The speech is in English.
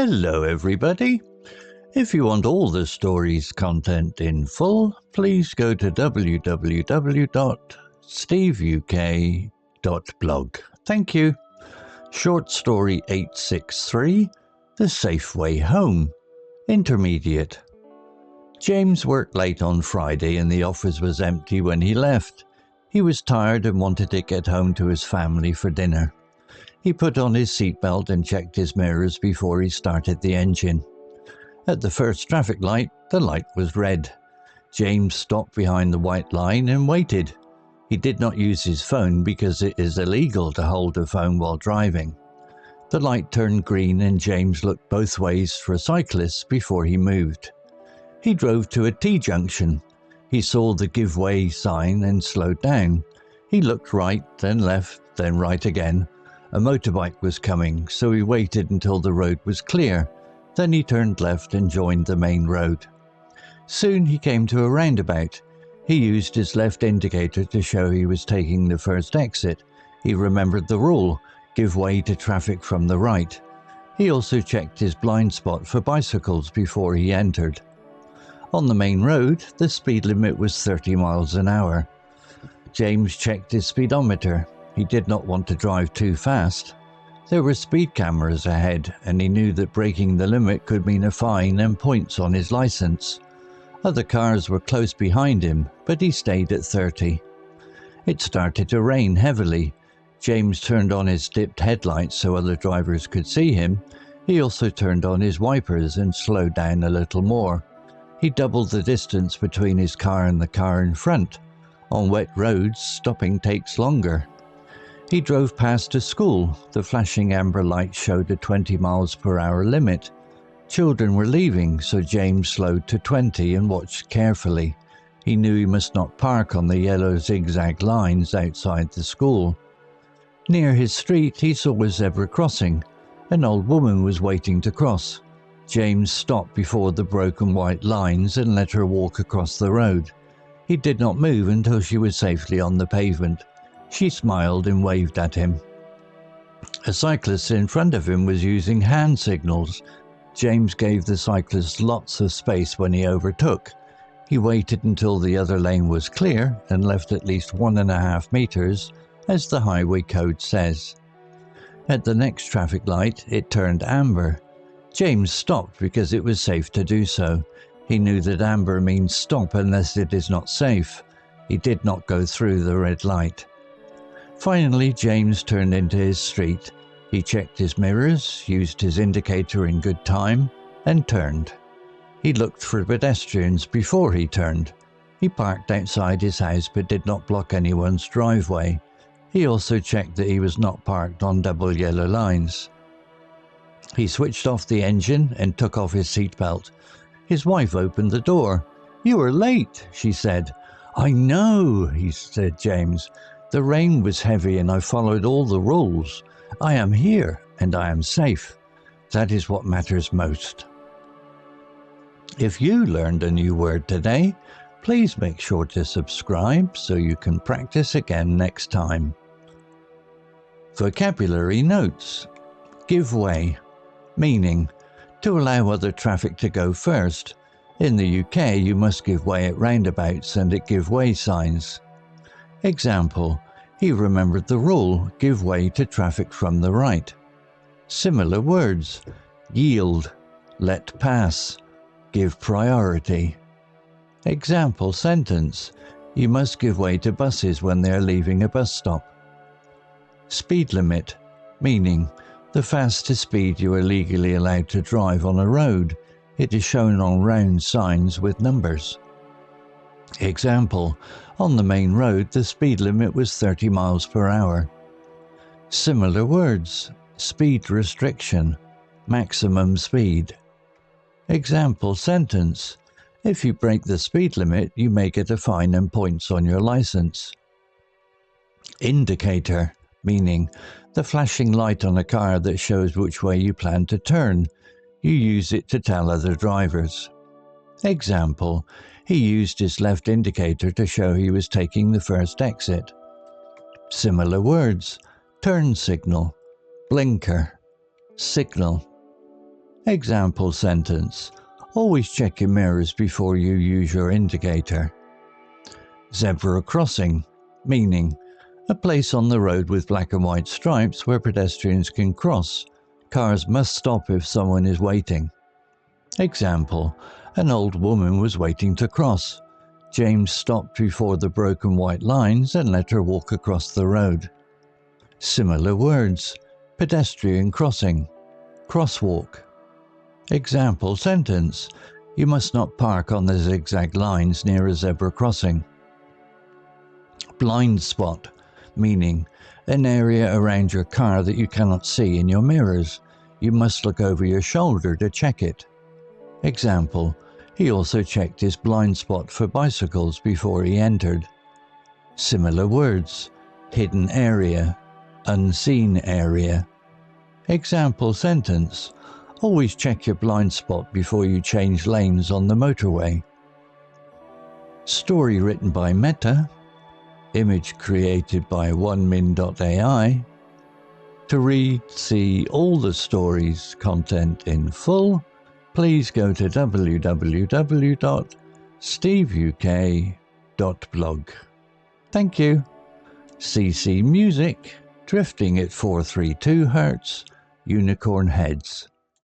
Hello everybody. If you want all the story's content in full, please go to www.steveuk.blog. Thank you. Short story 863, The Safe Way Home. Intermediate. James worked late on Friday and the office was empty when he left. He was tired and wanted to get home to his family for dinner. He put on his seatbelt and checked his mirrors before he started the engine. At the first traffic light, the light was red. James stopped behind the white line and waited. He did not use his phone because it is illegal to hold a phone while driving. The light turned green and James looked both ways for cyclists before he moved. He drove to a T-junction. He saw the give way sign and slowed down. He looked right, then left, then right again. A motorbike was coming, so he waited until the road was clear. Then he turned left and joined the main road. Soon he came to a roundabout. He used his left indicator to show he was taking the first exit. He remembered the rule, give way to traffic from the right. He also checked his blind spot for bicycles before he entered. On the main road, the speed limit was 30 miles an hour. James checked his speedometer. He did not want to drive too fast. There were speed cameras ahead, and he knew that breaking the limit could mean a fine and points on his license. Other cars were close behind him, but he stayed at 30. It started to rain heavily. James turned on his dipped headlights so other drivers could see him. He also turned on his wipers and slowed down a little more. He doubled the distance between his car and the car in front. On wet roads, stopping takes longer. He drove past a school. The flashing amber light showed a 20 miles per hour limit. Children were leaving, so James slowed to 20 and watched carefully. He knew he must not park on the yellow zigzag lines outside the school. Near his street, he saw a zebra crossing. An old woman was waiting to cross. James stopped before the broken white lines and let her walk across the road. He did not move until she was safely on the pavement. She smiled and waved at him. A cyclist in front of him was using hand signals. James gave the cyclist lots of space when he overtook. He waited until the other lane was clear and left at least 1.5 meters, as the highway code says. At the next traffic light, it turned amber. James stopped because it was safe to do so. He knew that amber means stop unless it is not safe. He did not go through the red light. Finally, James turned into his street. He checked his mirrors, used his indicator in good time, and turned. He looked for pedestrians before he turned. He parked outside his house but did not block anyone's driveway. He also checked that he was not parked on double yellow lines. He switched off the engine and took off his seatbelt. His wife opened the door. "You are late," she said. "I know," said James. "The rain was heavy and I followed all the rules. I am here and I am safe. That is what matters most." If you learned a new word today, please make sure to subscribe so you can practice again next time. Vocabulary notes. Give way. Meaning, to allow other traffic to go first. In the UK, you must give way at roundabouts and at give way signs. Example, he remembered the rule, give way to traffic from the right. Similar words, yield, let pass, give priority. Example sentence, you must give way to buses when they are leaving a bus stop. Speed limit, meaning, the fastest speed you are legally allowed to drive on a road. It is shown on round signs with numbers. Example, on the main road the speed limit was 30 miles per hour. Similar words, speed restriction, maximum speed. Example sentence, if you break the speed limit you may get a fine and points on your license. Indicator, meaning, the flashing light on a car that shows which way you plan to turn. You use it to tell other drivers. Example, he used his left indicator to show he was taking the first exit. Similar words, turn signal, blinker, signal. Example sentence. Always check your mirrors before you use your indicator. Zebra crossing, meaning a place on the road with black and white stripes where pedestrians can cross. Cars must stop if someone is waiting. Example, an old woman was waiting to cross. James stopped before the broken white lines and let her walk across the road. Similar words, pedestrian crossing, crosswalk. Example sentence, you must not park on the zigzag lines near a zebra crossing. Blind spot, meaning an area around your car that you cannot see in your mirrors. You must look over your shoulder to check it. Example, he also checked his blind spot for bicycles before he entered. Similar words, hidden area, unseen area. Example sentence, always check your blind spot before you change lanes on the motorway. Story written by Meta. Image created by onemin.ai. To read, see all the stories' content in full, please go to www.steveuk.blog. Thank you. CC Music, drifting at 432 Hz, Unicorn Heads.